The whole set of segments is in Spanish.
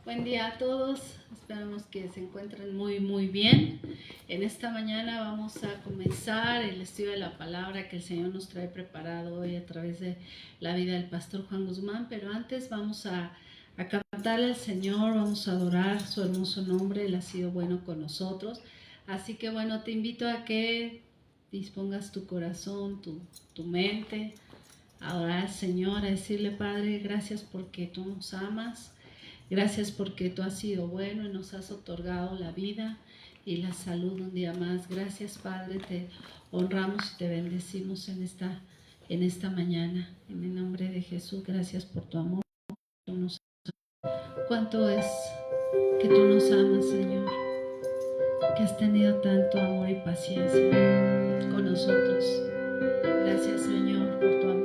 Buen día a todos, esperamos que se encuentren muy bien. En esta mañana vamos a comenzar el estudio de la palabra que el Señor nos trae preparado hoy a través de la vida del pastor Juan Guzmán, pero antes vamos a cantarle al Señor, vamos a adorar su hermoso nombre, Él ha sido bueno con nosotros. Así que bueno, te invito a que dispongas tu corazón, tu mente, a adorar al Señor, a decirle: Padre, gracias porque tú nos amas. Gracias porque tú has sido bueno y nos has otorgado la vida y la salud un día más. Gracias, Padre, te honramos y te bendecimos en esta mañana. En el nombre de Jesús, gracias por tu amor. Cuánto es que tú nos amas, Señor, que has tenido tanto amor y paciencia con nosotros. Gracias, Señor, por tu amor.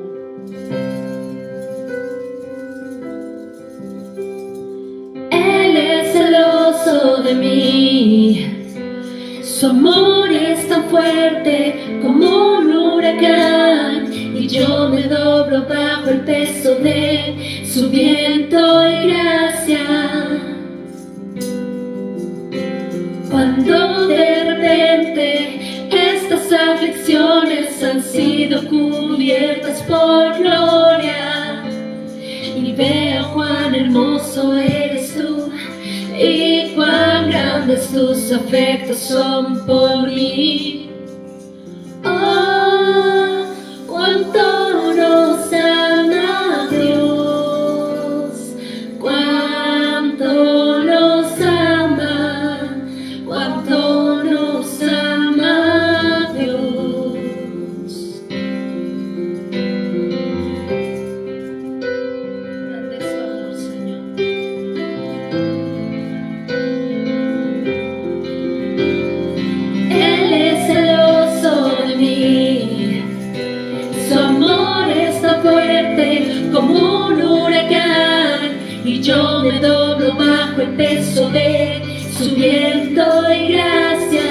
De mí, su amor es tan fuerte como un huracán, y yo me doblo bajo el peso de su viento y gracia. Cuando de repente estas aflicciones han sido cubiertas por gloria, y veo cuán hermoso eres tú y cuán grandes tus afectos son por mí. Oh, cuánto nos ama Dios, cuánto nos ama, cuánto nos ama Dios. Grande es su amor, Señor. Como un huracán, y yo me doblo bajo el peso de su viento y gracia.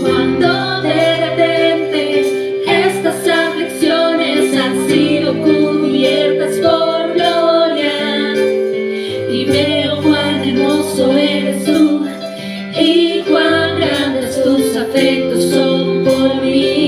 Cuando de repente estas aflicciones han sido cubiertas por gloria, y veo cuán hermoso eres tú y cuán grandes tus afectos son por mí.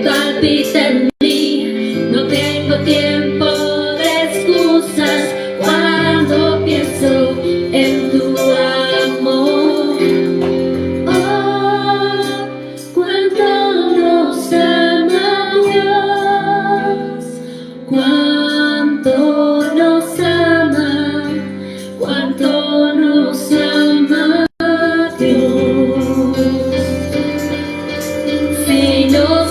Palpita en mí, no tengo tiempo de excusas cuando pienso en tu amor. Oh, cuánto nos ama Dios, cuánto nos ama, cuánto nos ama Dios. Si nos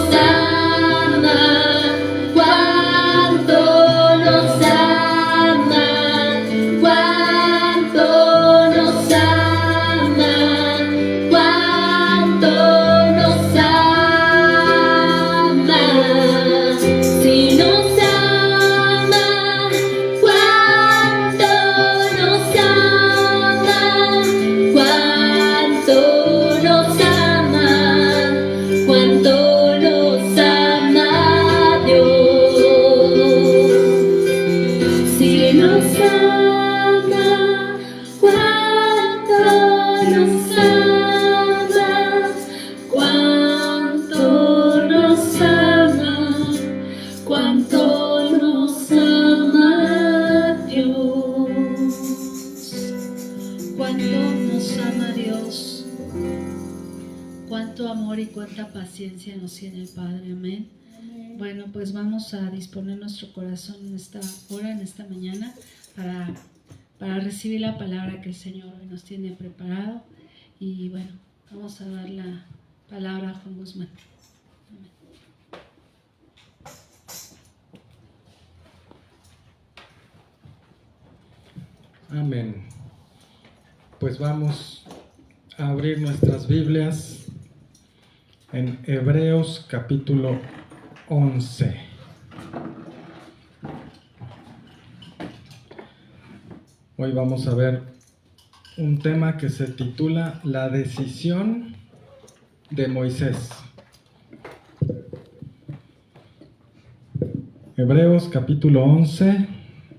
cuánto amor y cuánta paciencia nos tiene el Padre, amén. Bueno, pues vamos a disponer nuestro corazón en esta hora, en esta mañana, para recibir la palabra que el Señor hoy nos tiene preparado. Y bueno, vamos a dar la palabra a Juan Guzmán. Amén. Pues vamos a abrir nuestras Biblias en Hebreos capítulo 11. Hoy vamos a ver un tema que se titula La decisión de Moisés. Hebreos capítulo 11,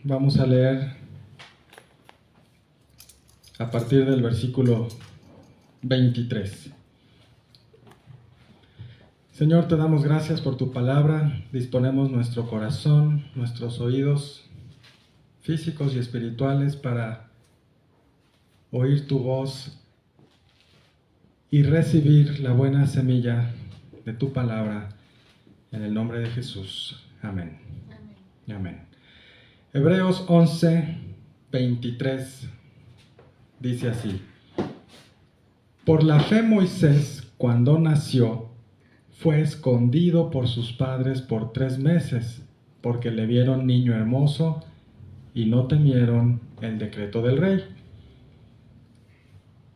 vamos a leer a partir del versículo 23. Señor, te damos gracias por tu palabra. Disponemos nuestro corazón, nuestros oídos físicos y espirituales para oír tu voz y recibir la buena semilla de tu palabra en el nombre de Jesús. Amén. Amén. Amén. Hebreos 11, 23 dice así: Por la fe Moisés, cuando nació, fue escondido por sus padres por 3 meses, porque le vieron niño hermoso y no temieron el decreto del rey.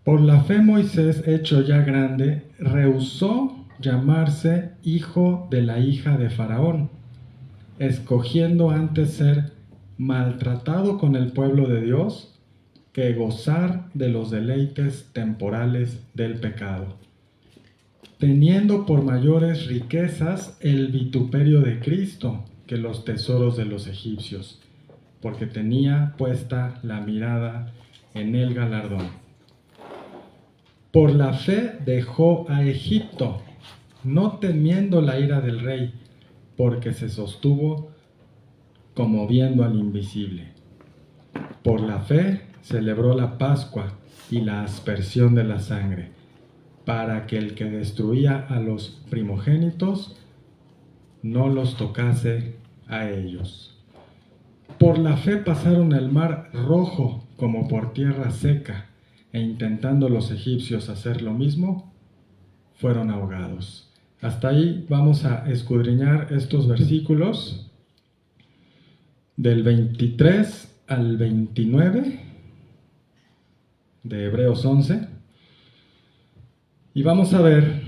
Por la fe Moisés, hecho ya grande, rehusó llamarse hijo de la hija de Faraón, escogiendo antes ser maltratado con el pueblo de Dios que gozar de los deleites temporales del pecado, teniendo por mayores riquezas el vituperio de Cristo que los tesoros de los egipcios, porque tenía puesta la mirada en el galardón. Por la fe dejó a Egipto, no temiendo la ira del rey, porque se sostuvo como viendo al invisible. Por la fe celebró la Pascua y la aspersión de la sangre, para que el que destruía a los primogénitos no los tocase a ellos. Por la fe pasaron el mar rojo como por tierra seca, e intentando los egipcios hacer lo mismo, fueron ahogados. Hasta ahí vamos a escudriñar estos versículos del 23 al 29 de Hebreos 11, y vamos a ver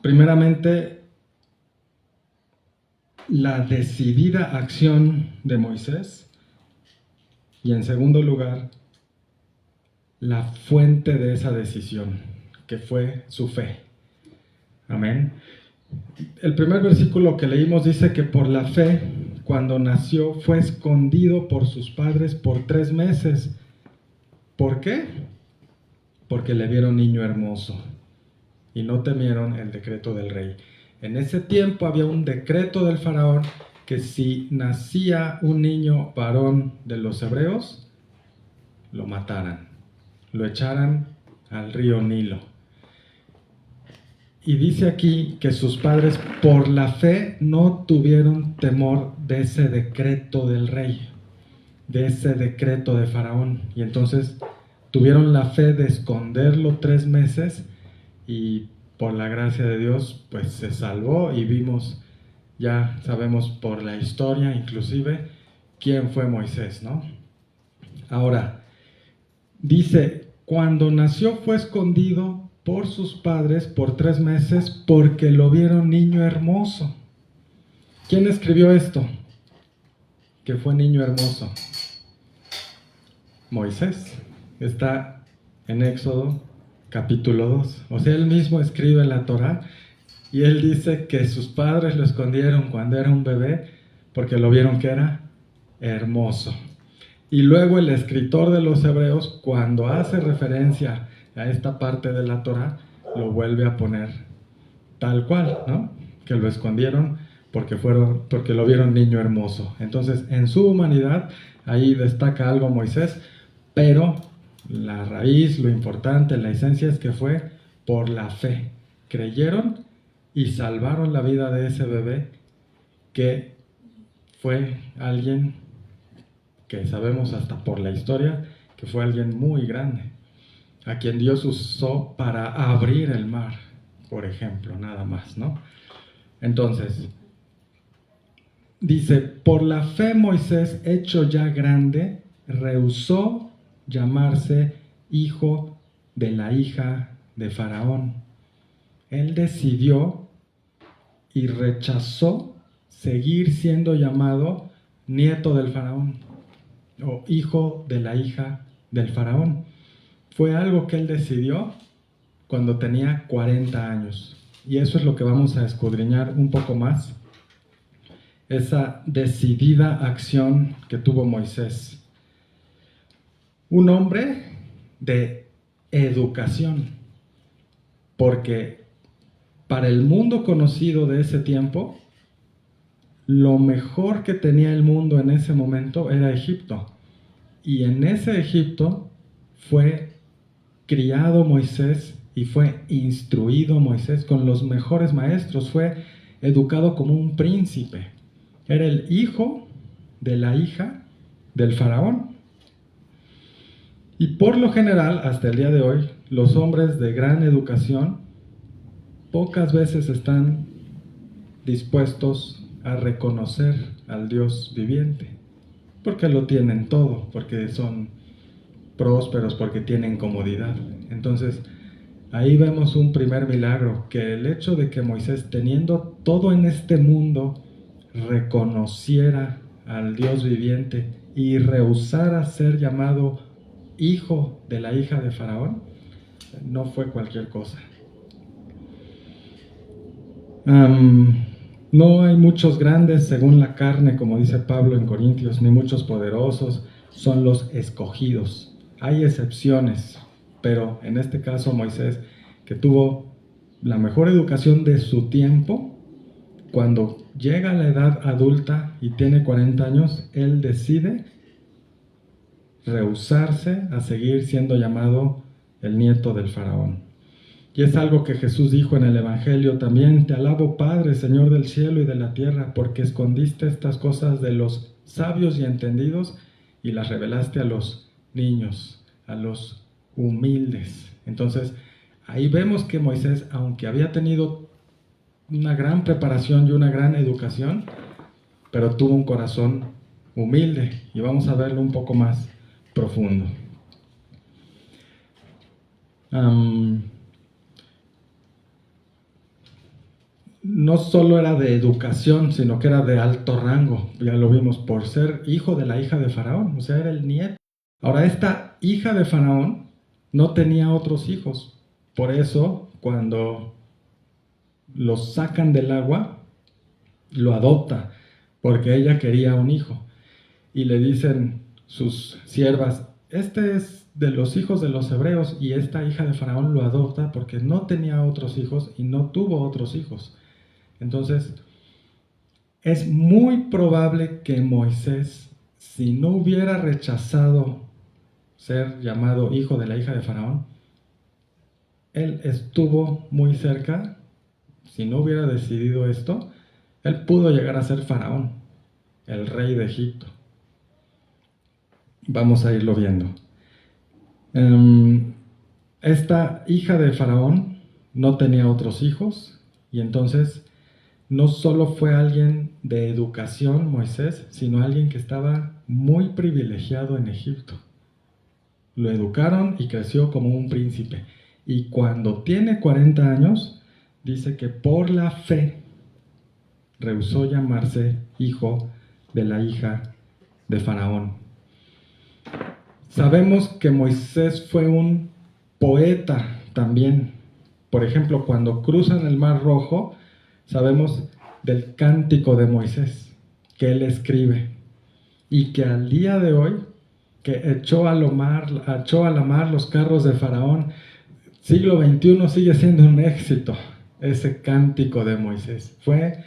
primeramente la decidida acción de Moisés y en segundo lugar la fuente de esa decisión, que fue su fe. Amén. El primer versículo que leímos dice que por la fe, cuando nació, fue escondido por sus padres por 3 meses. ¿Por qué? Porque le vieron niño hermoso y no temieron el decreto del rey. En ese tiempo había un decreto del faraón que si nacía un niño varón de los hebreos, lo mataran, lo echaran al río Nilo. Y dice aquí que sus padres por la fe no tuvieron temor de ese decreto del rey, de ese decreto de faraón. Y entonces tuvieron la fe de esconderlo 3 meses y por la gracia de Dios pues se salvó, y vimos, ya sabemos por la historia inclusive, quién fue Moisés, ¿no? Ahora, dice, cuando nació fue escondido por sus padres por 3 meses porque lo vieron niño hermoso. ¿Quién escribió esto? Que fue niño hermoso. Moisés. Está en Éxodo capítulo 2. O sea, él mismo escribe la Torá y él dice que sus padres lo escondieron cuando era un bebé porque lo vieron que era hermoso. Y luego el escritor de los Hebreos, cuando hace referencia a esta parte de la Torá, lo vuelve a poner tal cual, ¿no? Que lo escondieron porque lo vieron niño hermoso. Entonces, en su humanidad, ahí destaca algo Moisés, pero la raíz, lo importante, la esencia es que fue por la fe. Creyeron y salvaron la vida de ese bebé, que fue alguien que sabemos hasta por la historia que fue alguien muy grande, a quien Dios usó para abrir el mar, por ejemplo, nada más, ¿no? Entonces, dice, por la fe Moisés, hecho ya grande, rehusó llamarse hijo de la hija de Faraón. Él decidió y rechazó seguir siendo llamado nieto del Faraón o hijo de la hija del Faraón. Fue algo que él decidió cuando tenía 40 años. Y eso es lo que vamos a escudriñar un poco más. Esa decidida acción que tuvo Moisés. Un hombre de educación. Porque para el mundo conocido de ese tiempo, lo mejor que tenía el mundo en ese momento era Egipto. Y en ese Egipto fue criado Moisés y fue instruido Moisés con los mejores maestros. Fue educado como un príncipe. Era el hijo de la hija del faraón. Y por lo general, hasta el día de hoy, los hombres de gran educación pocas veces están dispuestos a reconocer al Dios viviente, porque lo tienen todo, porque son prósperos, porque tienen comodidad. Entonces, ahí vemos un primer milagro, que el hecho de que Moisés, teniendo todo en este mundo, reconociera al Dios viviente y rehusara ser llamado hijo de la hija de Faraón, no fue cualquier cosa. No hay muchos grandes según la carne, como dice Pablo en Corintios, ni muchos poderosos, son los escogidos. Hay excepciones, pero en este caso Moisés, que tuvo la mejor educación de su tiempo, cuando llega a la edad adulta y tiene 40 años, él decide rehusarse a seguir siendo llamado el nieto del faraón. Y es algo que Jesús dijo en el Evangelio también: te alabo, Padre, Señor del cielo y de la tierra, porque escondiste estas cosas de los sabios y entendidos y las revelaste a los niños, a los humildes. Entonces, ahí vemos que Moisés, aunque había tenido una gran preparación y una gran educación, pero tuvo un corazón humilde, y vamos a verlo un poco más profundo. No solo era de educación, sino que era de alto rango, ya lo vimos, por ser hijo de la hija de Faraón, o sea, era el nieto. Ahora, esta hija de Faraón no tenía otros hijos, por eso cuando lo sacan del agua, lo adopta, porque ella quería un hijo, y le dicen sus siervas: este es de los hijos de los hebreos, y esta hija de Faraón lo adopta porque no tenía otros hijos y no tuvo otros hijos. Entonces, es muy probable que Moisés, si no hubiera rechazado ser llamado hijo de la hija de Faraón, él estuvo muy cerca. Si no hubiera decidido esto, él pudo llegar a ser Faraón, el rey de Egipto. Vamos a irlo viendo. Esta hija de Faraón no tenía otros hijos, y entonces no solo fue alguien de educación Moisés, sino alguien que estaba muy privilegiado en Egipto. Lo educaron y creció como un príncipe. Y cuando tiene 40 años, dice que por la fe rehusó llamarse hijo de la hija de Faraón. Sabemos que Moisés fue un poeta también. Por ejemplo, cuando cruzan el Mar Rojo, sabemos del cántico de Moisés, que él escribe, y que al día de hoy, que echó a la mar los carros de Faraón, siglo XXI sigue siendo un éxito ese cántico de Moisés. Fue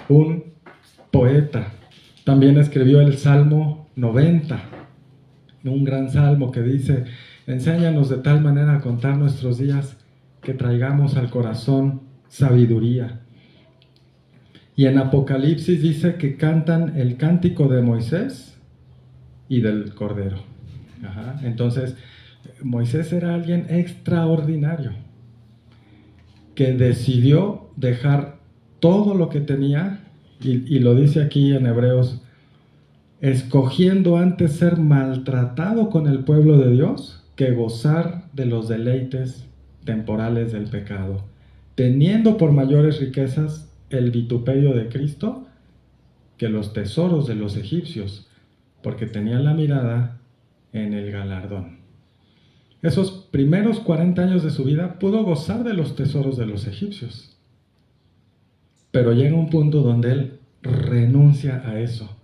un poeta. También escribió el Salmo 90, un gran salmo que dice: enséñanos de tal manera a contar nuestros días que traigamos al corazón sabiduría. Y en Apocalipsis dice que cantan el cántico de Moisés y del Cordero. Ajá. Entonces, Moisés era alguien extraordinario que decidió dejar todo lo que tenía, y lo dice aquí en Hebreos, escogiendo antes ser maltratado con el pueblo de Dios que gozar de los deleites temporales del pecado, teniendo por mayores riquezas el vituperio de Cristo que los tesoros de los egipcios, porque tenía la mirada en el galardón. Esos primeros 40 años de su vida pudo gozar de los tesoros de los egipcios, pero llega un punto donde él renuncia a eso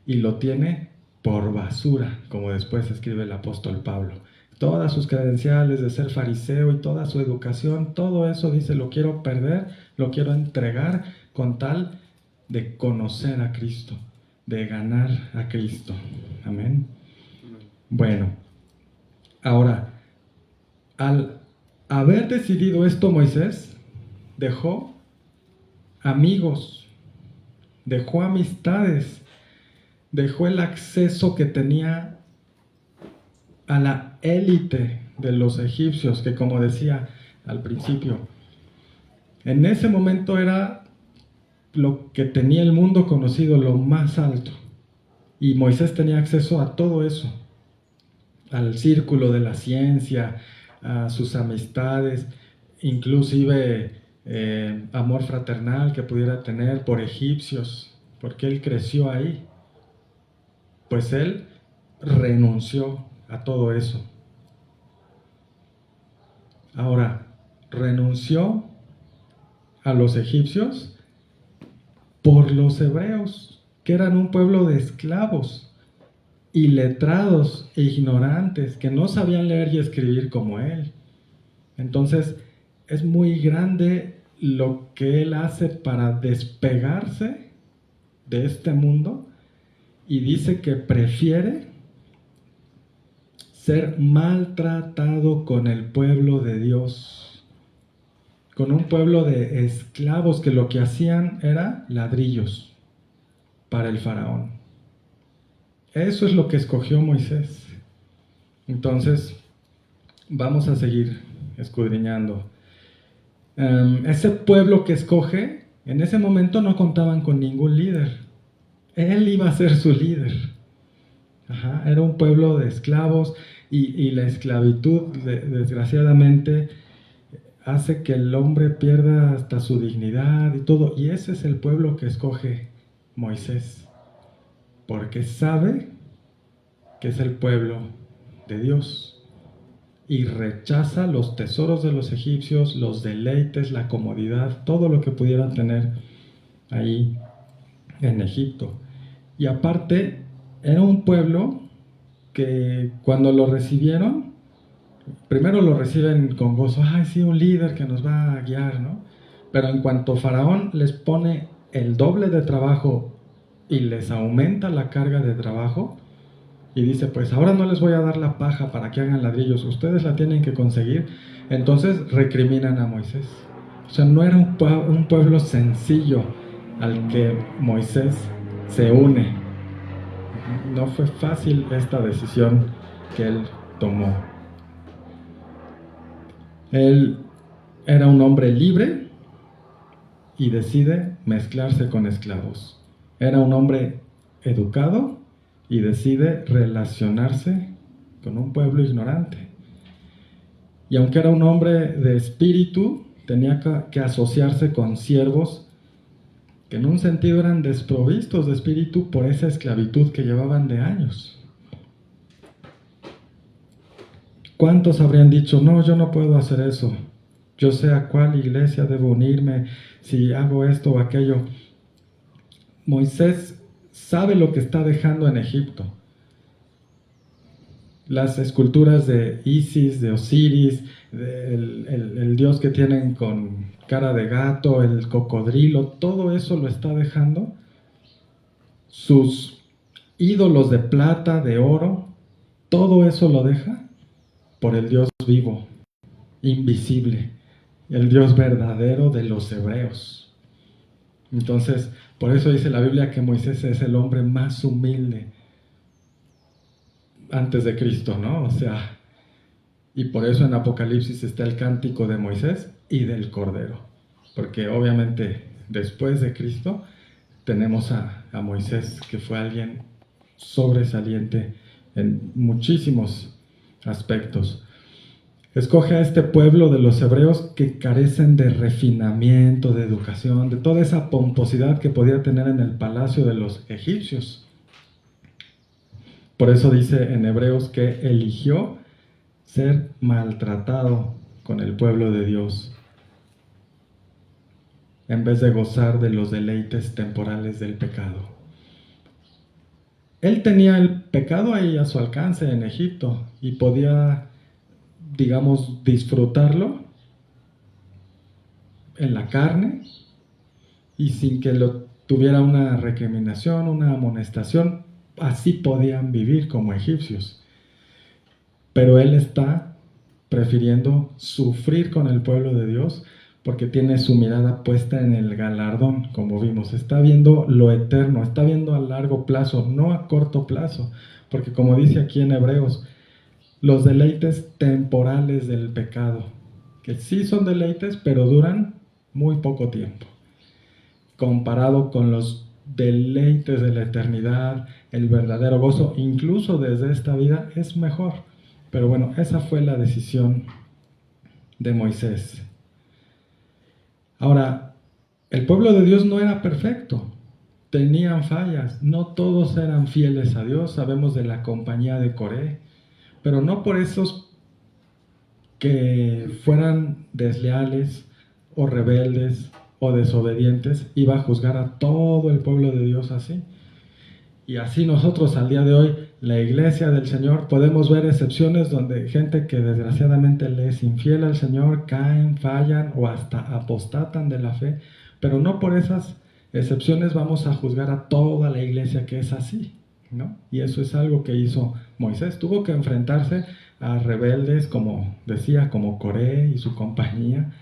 y lo tiene por basura, como después escribe el apóstol Pablo. Todas sus credenciales de ser fariseo y toda su educación, todo eso dice, lo quiero perder, lo quiero entregar con tal de conocer a Cristo, de ganar a Cristo. Amén. Bueno, ahora, al haber decidido esto Moisés, dejó amigos, dejó amistades, dejó el acceso que tenía a la élite de los egipcios, que como decía al principio, en ese momento era lo que tenía el mundo conocido, lo más alto. Y Moisés tenía acceso a todo eso, al círculo de la ciencia, a sus amistades, inclusive amor fraternal que pudiera tener por egipcios, porque él creció ahí. Pues él renunció a todo eso. Ahora, renunció a los egipcios por los hebreos, que eran un pueblo de esclavos, iletrados e ignorantes, que no sabían leer y escribir como él. Entonces, es muy grande lo que él hace para despegarse de este mundo, y dice que prefiere ser maltratado con el pueblo de Dios, con un pueblo de esclavos que lo que hacían era ladrillos para el faraón. Eso es lo que escogió Moisés. Entonces, vamos a seguir escudriñando. Ese pueblo que escoge, en ese momento no contaban con ningún líder. Él iba a ser su líder. Ajá, era un pueblo de esclavos y la esclavitud, desgraciadamente, hace que el hombre pierda hasta su dignidad y todo. Y ese es el pueblo que escoge Moisés, porque sabe que es el pueblo de Dios y rechaza los tesoros de los egipcios, los deleites, la comodidad, todo lo que pudieran tener ahí en Egipto. Y aparte, era un pueblo que cuando lo recibieron, primero lo reciben con gozo, ay sí, un líder que nos va a guiar, ¿no? Pero en cuanto Faraón les pone el doble de trabajo y les aumenta la carga de trabajo, y dice, pues ahora no les voy a dar la paja para que hagan ladrillos, ustedes la tienen que conseguir, entonces recriminan a Moisés. O sea, no era un pueblo sencillo al que Moisés se une. No fue fácil esta decisión que él tomó. Él era un hombre libre y decide mezclarse con esclavos. Era un hombre educado y decide relacionarse con un pueblo ignorante. Y aunque era un hombre de espíritu, tenía que asociarse con siervos que en un sentido eran desprovistos de espíritu por esa esclavitud que llevaban de años. ¿Cuántos habrían dicho, no, yo no puedo hacer eso? Yo sé a cuál iglesia debo unirme si hago esto o aquello. Moisés sabe lo que está dejando en Egipto. Las esculturas de Isis, de Osiris, el dios que tienen con cara de gato, el cocodrilo, todo eso lo está dejando. Sus ídolos de plata, de oro, todo eso lo deja por el Dios vivo, invisible, el Dios verdadero de los hebreos. Entonces, por eso dice la Biblia que Moisés es el hombre más humilde antes de Cristo, ¿no? O sea, y por eso en Apocalipsis está el cántico de Moisés y del Cordero. Porque obviamente después de Cristo tenemos a Moisés, que fue alguien sobresaliente en muchísimos aspectos. Escoge a este pueblo de los hebreos que carecen de refinamiento, de educación, de toda esa pomposidad que podía tener en el palacio de los egipcios. Por eso dice en Hebreos que eligió ser maltratado con el pueblo de Dios, en vez de gozar de los deleites temporales del pecado. Él tenía el pecado ahí a su alcance en Egipto y podía, digamos, disfrutarlo en la carne y sin que lo tuviera una recriminación, una amonestación. Así podían vivir como egipcios. Pero él está prefiriendo sufrir con el pueblo de Dios porque tiene su mirada puesta en el galardón, como vimos. Está viendo lo eterno, está viendo a largo plazo, no a corto plazo. Porque como dice aquí en Hebreos, los deleites temporales del pecado, que sí son deleites, pero duran muy poco tiempo, comparado con los deleites de la eternidad, el verdadero gozo, incluso desde esta vida, es mejor. Pero bueno, esa fue la decisión de Moisés. Ahora, el pueblo de Dios no era perfecto, tenían fallas, no todos eran fieles a Dios. Sabemos de la compañía de Coré, pero no por esos que fueran desleales o rebeldes o desobedientes iba a juzgar a todo el pueblo de Dios así. Y así nosotros al día de hoy, la iglesia del Señor, podemos ver excepciones donde gente que desgraciadamente le es infiel al Señor, caen, fallan o hasta apostatan de la fe, pero no por esas excepciones vamos a juzgar a toda la iglesia que es así, ¿no? Y eso es algo que hizo Moisés. Tuvo que enfrentarse a rebeldes, como decía, como Coré y su compañía,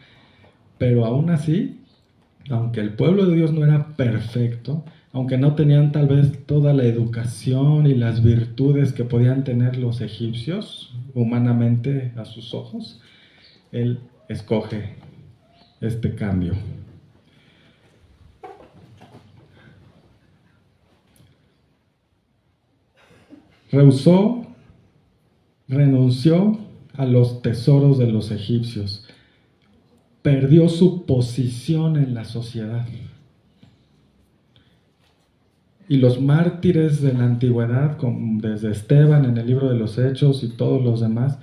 pero aún así, aunque el pueblo de Dios no era perfecto, aunque no tenían tal vez toda la educación y las virtudes que podían tener los egipcios humanamente a sus ojos, él escoge este cambio. Renunció a los tesoros de los egipcios, perdió su posición en la sociedad. Y los mártires de la antigüedad, como desde Esteban en el libro de los Hechos y todos los demás,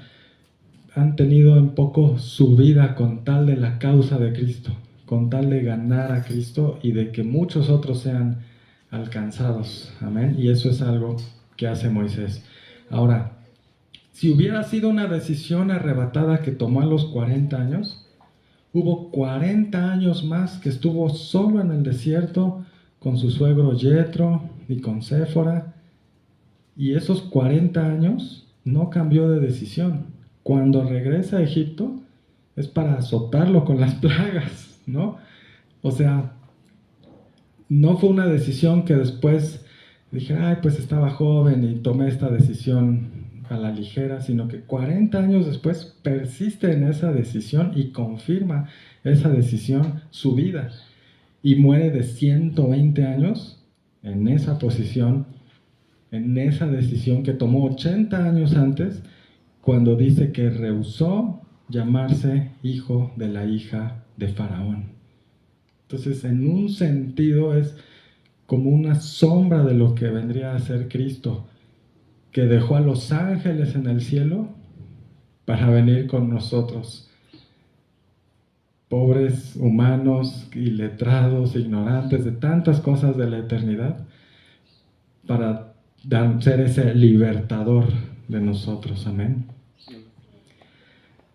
han tenido un poco su vida con tal de la causa de Cristo, con tal de ganar a Cristo y de que muchos otros sean alcanzados. Amén. Y eso es algo que hace Moisés. Ahora, si hubiera sido una decisión arrebatada que tomó a los 40 años, hubo 40 años más que estuvo solo en el desierto con su suegro Yetro y con Séfora, y esos 40 años no cambió de decisión. Cuando regresa a Egipto es para azotarlo con las plagas, ¿no? O sea, no fue una decisión que después dije, ay, pues estaba joven y tomé esta decisión a la ligera, sino que 40 años después persiste en esa decisión y confirma esa decisión su vida. Y muere de 120 años en esa posición, en esa decisión que tomó 80 años antes, cuando dice que rehusó llamarse hijo de la hija de Faraón. Entonces, en un sentido es como una sombra de lo que vendría a ser Cristo, que dejó a los ángeles en el cielo para venir con nosotros, pobres humanos, iletrados, ignorantes de tantas cosas de la eternidad, para ser ese libertador de nosotros. Amén.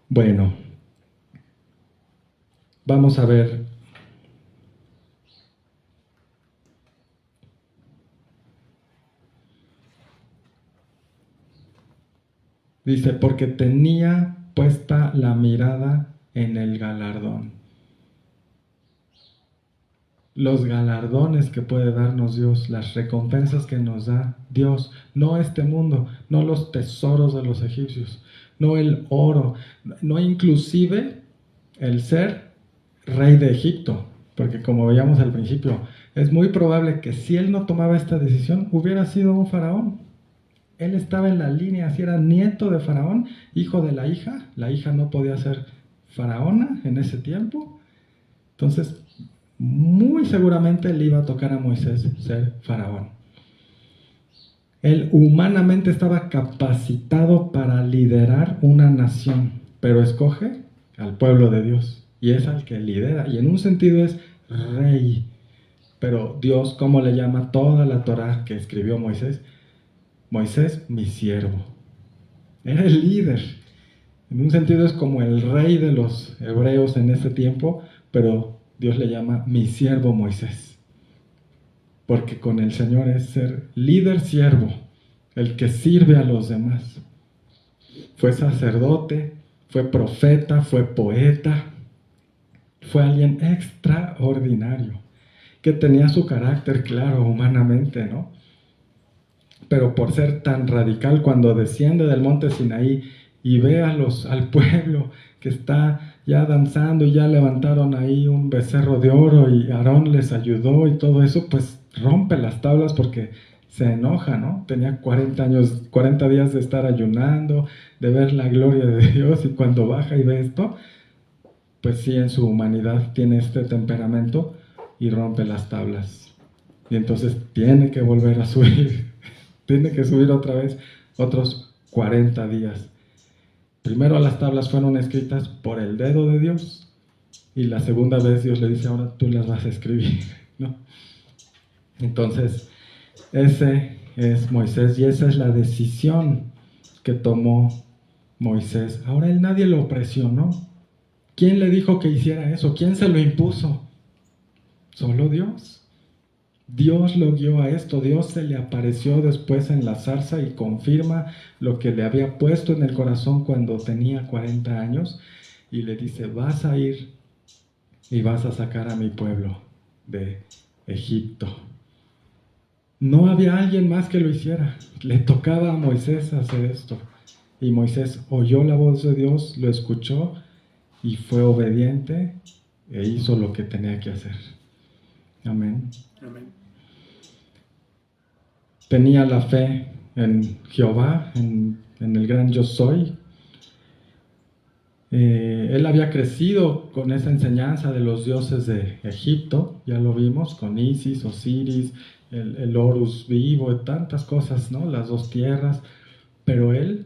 Bueno, vamos a ver. Dice, porque tenía puesta la mirada en el galardón. los galardones que puede darnos Dios, las recompensas que nos da Dios, no este mundo, no los tesoros de los egipcios, no el oro, no inclusive el ser rey de Egipto, porque como veíamos al principio, es muy probable que si él no tomaba esta decisión, hubiera sido un faraón. Él estaba en la línea, si era nieto de faraón, hijo de la hija no podía ser faraona en ese tiempo, entonces muy seguramente le iba a tocar a Moisés ser faraón. Él humanamente estaba capacitado para liderar una nación, pero escoge al pueblo de Dios y es al que lidera, y en un sentido es rey. Pero Dios, ¿cómo le llama toda la Torá que escribió Moisés? Moisés, mi siervo. Era el líder. En un sentido es como el rey de los hebreos en ese tiempo, pero Dios le llama mi siervo Moisés. Porque con el Señor es ser líder siervo, el que sirve a los demás. Fue sacerdote, fue profeta, fue poeta, fue alguien extraordinario, que tenía su carácter claro humanamente, ¿no? Pero por ser tan radical, cuando desciende del monte Sinaí y ve al pueblo que está ya danzando y ya levantaron ahí un becerro de oro y Aarón les ayudó y todo eso, pues rompe las tablas porque se enoja, ¿no? Tenía 40 días de estar ayunando, de ver la gloria de Dios, y cuando baja y ve esto, pues sí, en su humanidad tiene este temperamento y rompe las tablas. Y entonces tiene que volver a subir, tiene que subir otra vez otros 40 días. Primero las tablas fueron escritas por el dedo de Dios y la segunda vez Dios le dice, ahora tú las vas a escribir, ¿no? Entonces, ese es Moisés y esa es la decisión que tomó Moisés. Ahora nadie lo presionó. ¿Quién le dijo que hiciera eso? ¿Quién se lo impuso? Solo Dios. Dios lo guió a esto. Dios se le apareció después en la zarza y confirma lo que le había puesto en el corazón cuando tenía 40 años y le dice, vas a ir y vas a sacar a mi pueblo de Egipto. No había alguien más que lo hiciera. Le tocaba a Moisés hacer esto. Y Moisés oyó la voz de Dios, lo escuchó y fue obediente e hizo lo que tenía que hacer. Amén. Amén. Tenía la fe en Jehová, en el gran yo soy. Él había crecido con esa enseñanza de los dioses de Egipto, ya lo vimos, con Isis, Osiris, el Horus vivo, tantas cosas, ¿no? Las dos tierras, pero él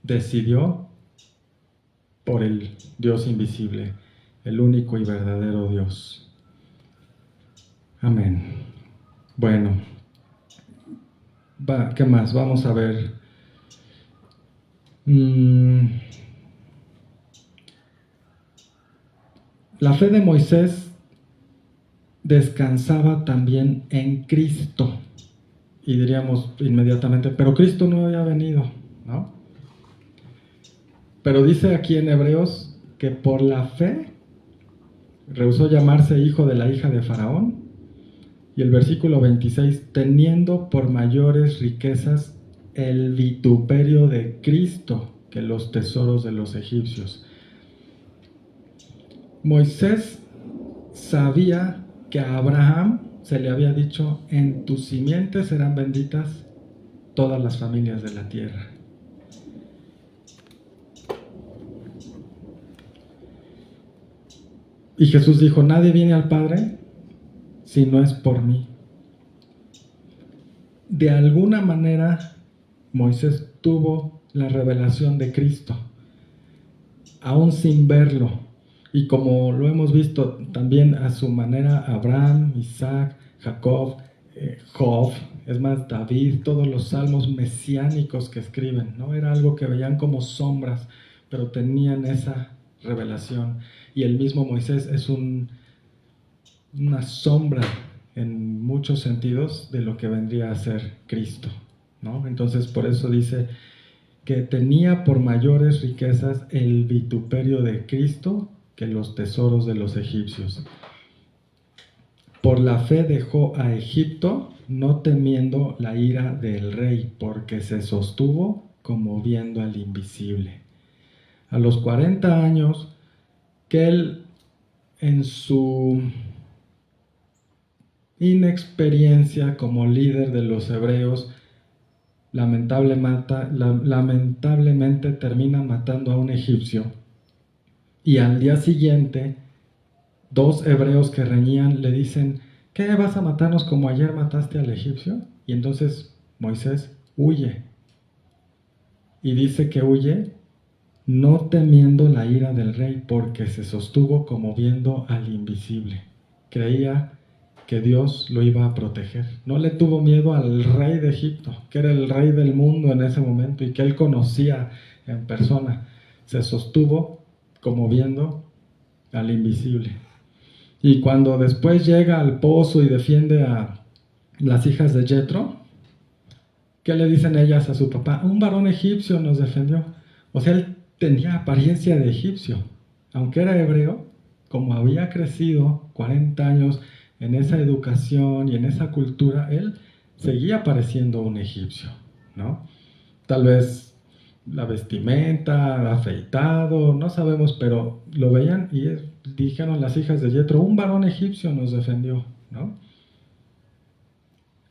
decidió por el Dios invisible, el único y verdadero Dios. Amén. Bueno, ¿qué más? Vamos a ver. La fe de Moisés descansaba también en Cristo. Y diríamos inmediatamente, pero Cristo no había venido, ¿no? Pero dice aquí en Hebreos que por la fe rehusó llamarse hijo de la hija de Faraón. Y el versículo 26, teniendo por mayores riquezas el vituperio de Cristo que los tesoros de los egipcios. Moisés sabía que a Abraham se le había dicho, en tus simientes serán benditas todas las familias de la tierra. Y Jesús dijo, nadie viene al Padre si no es por mí. De alguna manera, Moisés tuvo la revelación de Cristo, aún sin verlo. Y como lo hemos visto también a su manera, Abraham, Isaac, Jacob, Job, es más, David, todos los salmos mesiánicos que escriben, ¿no? Era algo que veían como sombras, pero tenían esa revelación. Y el mismo Moisés es una sombra en muchos sentidos de lo que vendría a ser Cristo, ¿no? Entonces por eso dice que tenía por mayores riquezas el vituperio de Cristo que los tesoros de los egipcios. Por la fe dejó a Egipto, no temiendo la ira del rey, porque se sostuvo como viendo al invisible. A los 40 años, que él en su inexperiencia como líder de los hebreos, lamentablemente termina matando a un egipcio. Y al día siguiente, 2 hebreos que reñían le dicen: ¿qué, vas a matarnos como ayer mataste al egipcio? Y entonces Moisés huye. Y dice que huye no temiendo la ira del rey, porque se sostuvo como viendo al invisible. Creía que Dios lo iba a proteger. No le tuvo miedo al rey de Egipto, que era el rey del mundo en ese momento y que él conocía en persona. Se sostuvo como viendo al invisible. Y cuando después llega al pozo y defiende a las hijas de Jetro, ¿qué le dicen ellas a su papá? Un varón egipcio nos defendió. O sea, él tenía apariencia de egipcio. Aunque era hebreo, como había crecido 40 años en esa educación y en esa cultura, él seguía pareciendo un egipcio, ¿no? Tal vez la vestimenta, afeitado, no sabemos, pero lo veían y dijeron las hijas de Jetro: un varón egipcio nos defendió, ¿no?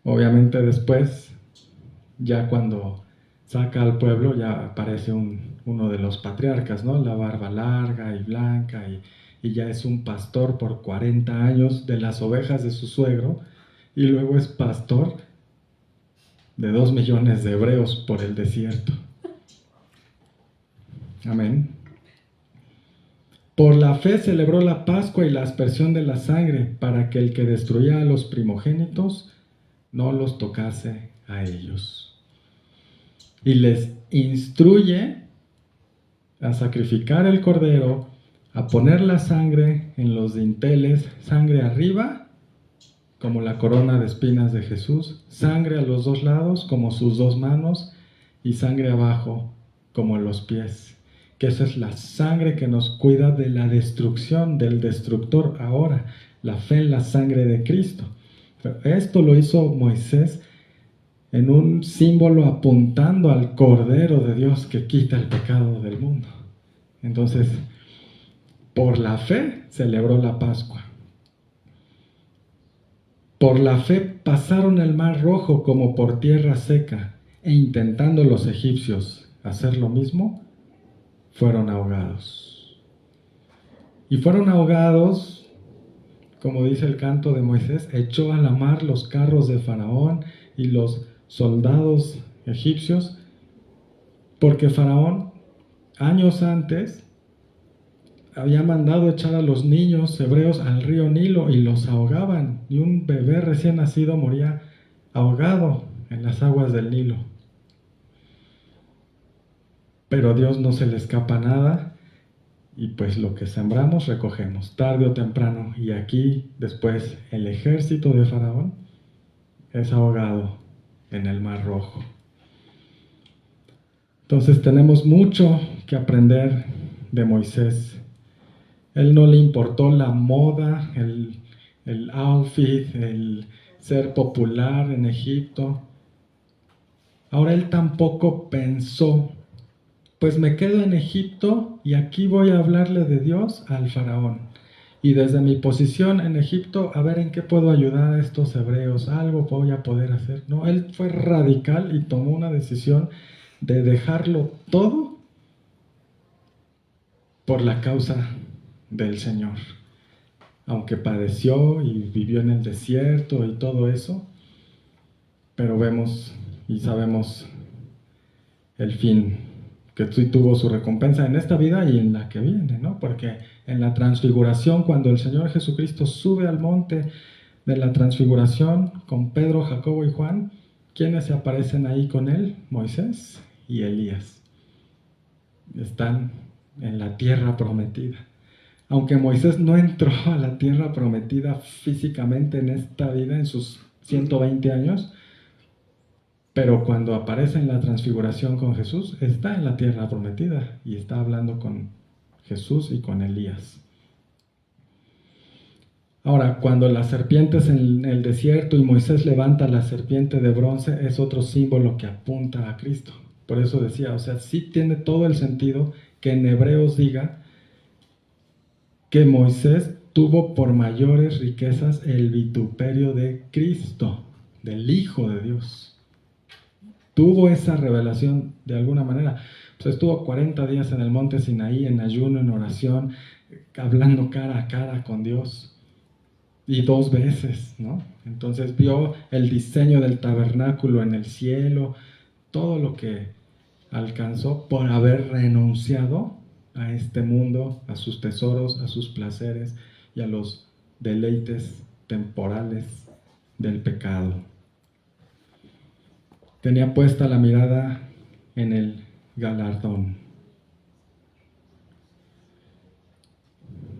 Obviamente después, ya cuando saca al pueblo, ya aparece uno de los patriarcas, ¿no? La barba larga y blanca, y ya es un pastor por 40 años de las ovejas de su suegro, y luego es pastor de 2 millones de hebreos por el desierto. Amén. Por la fe celebró la Pascua y la aspersión de la sangre, para que el que destruía a los primogénitos no los tocase a ellos. Y les instruye a sacrificar el cordero, a poner la sangre en los dinteles, sangre arriba, como la corona de espinas de Jesús, sangre a los 2 lados, como sus 2 manos, y sangre abajo, como los pies. Que esa es la sangre que nos cuida de la destrucción, del destructor ahora, la fe en la sangre de Cristo. Pero esto lo hizo Moisés en un símbolo apuntando al Cordero de Dios que quita el pecado del mundo. Entonces, por la fe celebró la Pascua. Por la fe pasaron el mar Rojo como por tierra seca, e intentando los egipcios hacer lo mismo, fueron ahogados. Y fueron ahogados, como dice el canto de Moisés: echó a la mar los carros de Faraón y los soldados egipcios, porque Faraón años antes había mandado echar a los niños hebreos al río Nilo y los ahogaban, y un bebé recién nacido moría ahogado en las aguas del Nilo. Pero a Dios no se le escapa nada, y pues lo que sembramos recogemos, tarde o temprano. Y aquí después el ejército de Faraón es ahogado en el Mar Rojo. Entonces tenemos mucho que aprender de Moisés. Él no le importó la moda, el outfit, el ser popular en Egipto. Ahora él tampoco pensó: pues me quedo en Egipto y aquí voy a hablarle de Dios al faraón. Y desde mi posición en Egipto, a ver en qué puedo ayudar a estos hebreos, algo voy a poder hacer. No, él fue radical y tomó una decisión de dejarlo todo por la causa del Señor. Aunque padeció y vivió en el desierto y todo eso, pero vemos y sabemos el fin, que sí tuvo su recompensa en esta vida y en la que viene, ¿no? Porque en la transfiguración, cuando el Señor Jesucristo sube al monte de la transfiguración con Pedro, Jacobo y Juan, ¿quiénes se aparecen ahí con él? Moisés y Elías. Están en la tierra prometida. Aunque Moisés no entró a la tierra prometida físicamente en esta vida, en sus 120 años, pero cuando aparece en la transfiguración con Jesús, está en la tierra prometida y está hablando con Jesús y con Elías. Ahora, cuando la serpiente es en el desierto y Moisés levanta la serpiente de bronce, es otro símbolo que apunta a Cristo. Por eso decía, o sea, sí tiene todo el sentido que en Hebreos diga que Moisés tuvo por mayores riquezas el vituperio de Cristo, del Hijo de Dios. Tuvo esa revelación de alguna manera. Pues estuvo 40 días en el monte Sinaí, en ayuno, en oración, hablando cara a cara con Dios. Y 2 veces, ¿no? Entonces vio el diseño del tabernáculo en el cielo, todo lo que alcanzó por haber renunciado a este mundo, a sus tesoros, a sus placeres y a los deleites temporales del pecado. Tenía puesta la mirada en el galardón.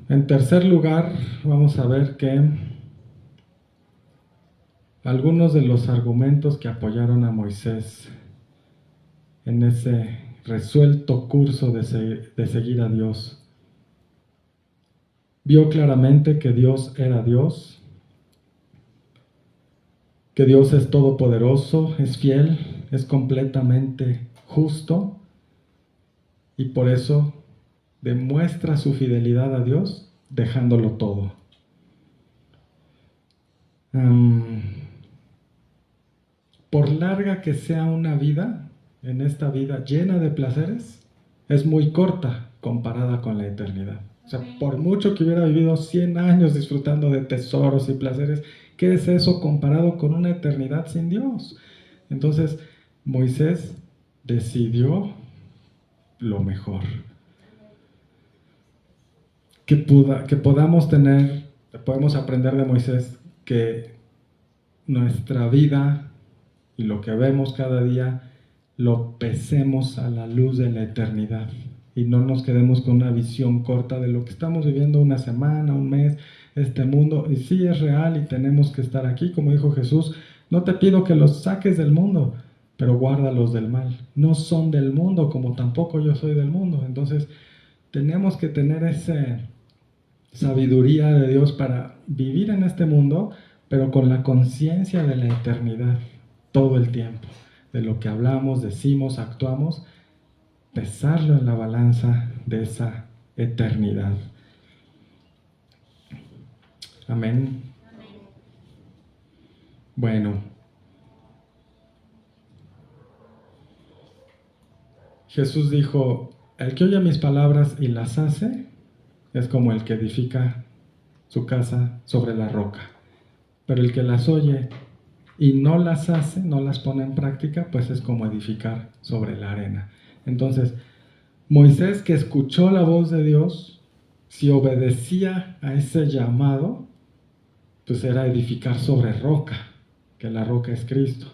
En tercer lugar, vamos a ver que algunos de los argumentos que apoyaron a Moisés en ese resuelto curso de seguir a Dios. Vio claramente que Dios era Dios, que Dios es todopoderoso, es fiel, es completamente justo y por eso demuestra su fidelidad a Dios dejándolo todo. Por larga que sea una vida, en esta vida llena de placeres, es muy corta comparada con la eternidad. O sea, por mucho que hubiera vivido 100 años disfrutando de tesoros y placeres, ¿qué es eso comparado con una eternidad sin Dios? Entonces, Moisés decidió lo mejor. Podemos aprender de Moisés que nuestra vida y lo que vemos cada día lo pesemos a la luz de la eternidad y no nos quedemos con una visión corta de lo que estamos viviendo una semana, un mes, este mundo. Y sí es real y tenemos que estar aquí, como dijo Jesús, no te pido que los saques del mundo, pero guárdalos del mal. No son del mundo como tampoco yo soy del mundo. Entonces tenemos que tener esa sabiduría de Dios para vivir en este mundo, pero con la conciencia de la eternidad todo el tiempo, de lo que hablamos, decimos, actuamos, pesarlo en la balanza de esa eternidad. Amén. Bueno, Jesús dijo, el que oye mis palabras y las hace, es como el que edifica su casa sobre la roca. Pero el que las oye y no las hace, no las pone en práctica, pues es como edificar sobre la arena. Entonces, Moisés, que escuchó la voz de Dios, si obedecía a ese llamado, pues era edificar sobre roca, que la roca es Cristo.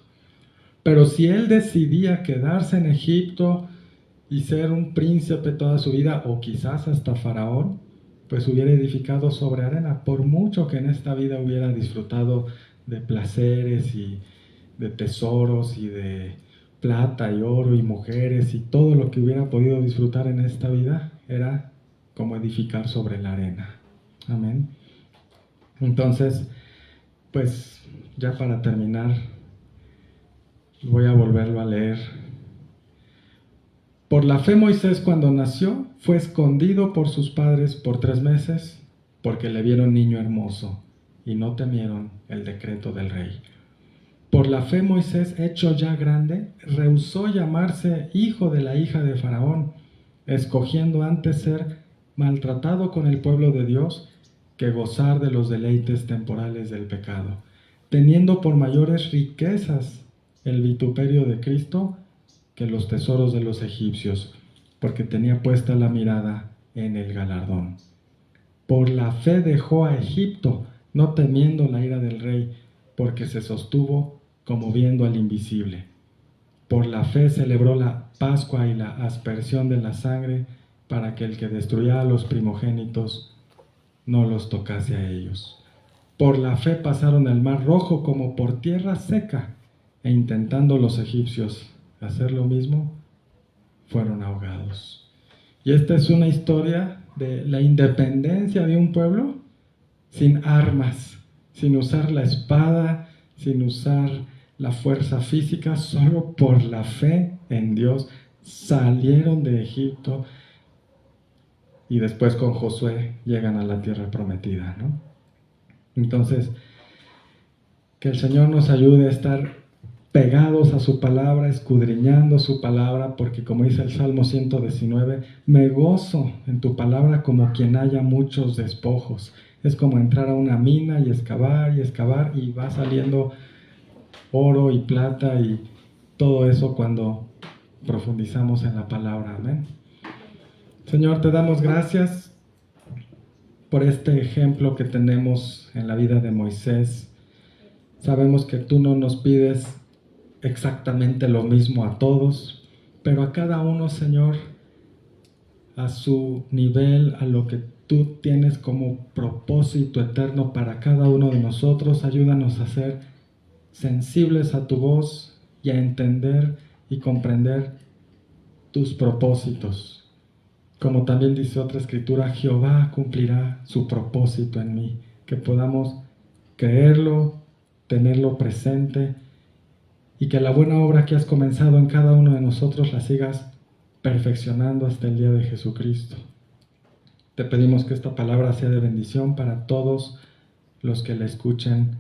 Pero si él decidía quedarse en Egipto y ser un príncipe toda su vida, o quizás hasta faraón, pues hubiera edificado sobre arena, por mucho que en esta vida hubiera disfrutado de placeres y de tesoros y de plata y oro y mujeres y todo lo que hubiera podido disfrutar en esta vida, era como edificar sobre la arena. Amén. Entonces, pues ya para terminar, voy a volverlo a leer. Por la fe Moisés cuando nació fue escondido por sus padres por 3 meses porque le vieron niño hermoso y no temieron el decreto del rey. Por la fe Moisés, hecho ya grande, rehusó llamarse hijo de la hija de Faraón, escogiendo antes ser maltratado con el pueblo de Dios que gozar de los deleites temporales del pecado, teniendo por mayores riquezas el vituperio de Cristo que los tesoros de los egipcios, porque tenía puesta la mirada en el galardón. Por la fe dejó a Egipto, no temiendo la ira del rey, porque se sostuvo como viendo al invisible. Por la fe celebró la Pascua y la aspersión de la sangre, para que el que destruía a los primogénitos no los tocase a ellos. Por la fe pasaron el mar rojo como por tierra seca, e intentando los egipcios hacer lo mismo, fueron ahogados. Y esta es una historia de la independencia de un pueblo sin armas, sin usar la espada, sin usar la fuerza física, solo por la fe en Dios salieron de Egipto y después con Josué llegan a la tierra prometida, ¿no? Entonces, que el Señor nos ayude a estar pegados a su palabra, escudriñando su palabra, porque como dice el Salmo 119, me gozo en tu palabra como quien haya muchos despojos. Es como entrar a una mina y excavar y va saliendo oro y plata y todo eso cuando profundizamos en la palabra. Amén. Señor, te damos gracias por este ejemplo que tenemos en la vida de Moisés. Sabemos que tú no nos pides exactamente lo mismo a todos, pero a cada uno, Señor, a su nivel, a lo que tú tienes como propósito eterno para cada uno de nosotros. Ayúdanos a ser sensibles a tu voz y a entender y comprender tus propósitos. Como también dice otra escritura, Jehová cumplirá su propósito en mí. Que podamos creerlo, tenerlo presente y que la buena obra que has comenzado en cada uno de nosotros la sigas perfeccionando hasta el día de Jesucristo. Te pedimos que esta palabra sea de bendición para todos los que la escuchen.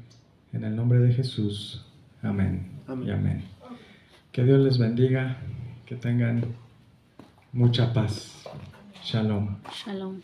En el nombre de Jesús. Amén. Amén. Y amén. Que Dios les bendiga, que tengan mucha paz. Shalom. Shalom.